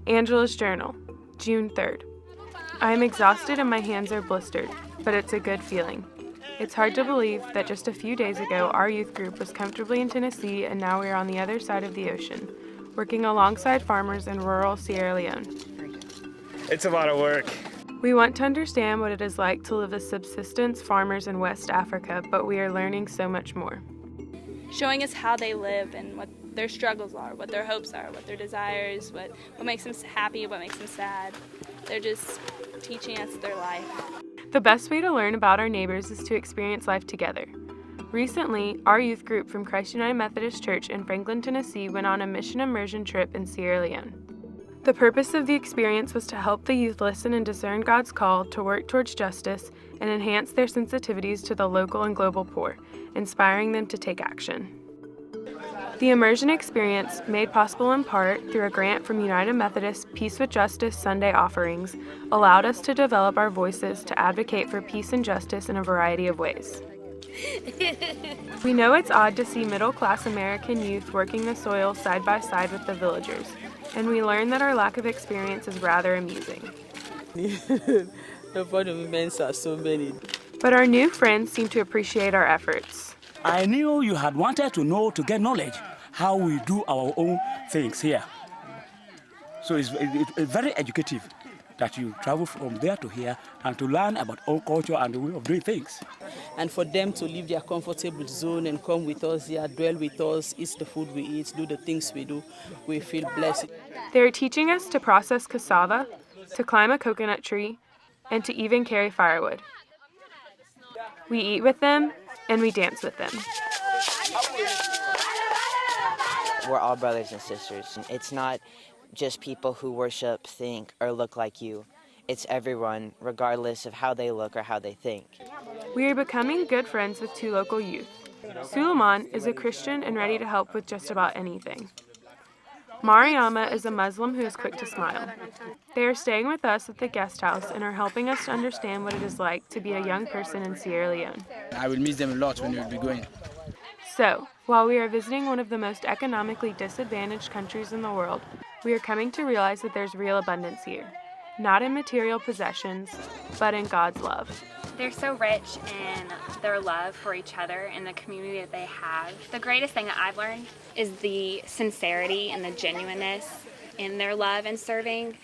Angela's Journal, June 3rd. I am exhausted and my hands are blistered, but it's a good feeling. It's hard to believe that just a few days ago our youth group was comfortably in Tennessee and now we are on the other side of the ocean, working alongside farmers in rural Sierra Leone. It's a lot of work. We want to understand what it is like to live as subsistence farmers in West Africa, but we are learning so much more. Showing us how they live and what their struggles are, what their hopes are, what their desires, what makes them happy, what makes them sad. They're just teaching us their life. The best way to learn about our neighbors is to experience life together. Recently, our youth group from Christ United Methodist Church in Franklin, Tennessee went on a mission immersion trip in Sierra Leone. The purpose of the experience was to help the youth listen and discern God's call to work towards justice and enhance their sensitivities to the local and global poor, inspiring them to take action. The immersion experience, made possible in part through a grant from United Methodist Peace with Justice Sunday offerings, allowed us to develop our voices to advocate for peace and justice in a variety of ways. We know it's odd to see middle-class American youth working the soil side by side with the villagers, and we learn that our lack of experience is rather amusing. The events are so many. But our new friends seem to appreciate our efforts. I knew you had wanted to know, to get knowledge, how we do our own things here. So it's very educative that you travel from there to here and to learn about our culture and the way of doing things. And for them to leave their comfortable zone and come with us here, dwell with us, eat the food we eat, do the things we do, we feel blessed. They're teaching us to process cassava, to climb a coconut tree, and to even carry firewood. We eat with them, and we dance with them. We're all brothers and sisters. It's not just people who worship, think, or look like you. It's everyone, regardless of how they look or how they think. We are becoming good friends with two local youth. Suleiman is a Christian and ready to help with just about anything. Mariama is a Muslim who is quick to smile. They are staying with us at the guest house and are helping us to understand what it is like to be a young person in Sierra Leone. I will miss them a lot when we will be going. So, while we are visiting one of the most economically disadvantaged countries in the world, we are coming to realize that there's real abundance here. Not in material possessions, but in God's love. They're so rich in their love for each other and the community that they have. The greatest thing that I've learned is the sincerity and the genuineness in their love and serving.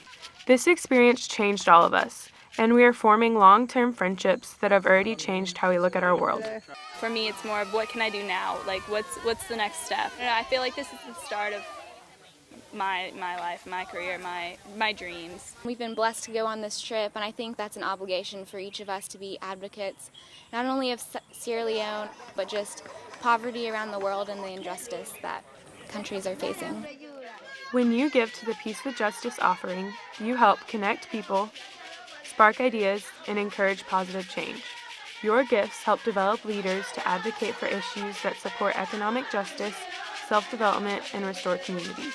This experience changed all of us, and we are forming long-term friendships that have already changed how we look at our world. For me, it's more of what can I do now? Like, what's the next step? And I feel like this is the start of my life, my career, my dreams. We've been blessed to go on this trip, and I think that's an obligation for each of us to be advocates, not only of Sierra Leone, but just poverty around the world and the injustice that countries are facing. When you give to the Peace with Justice offering, you help connect people, spark ideas, and encourage positive change. Your gifts help develop leaders to advocate for issues that support economic justice, self-development, and restore communities.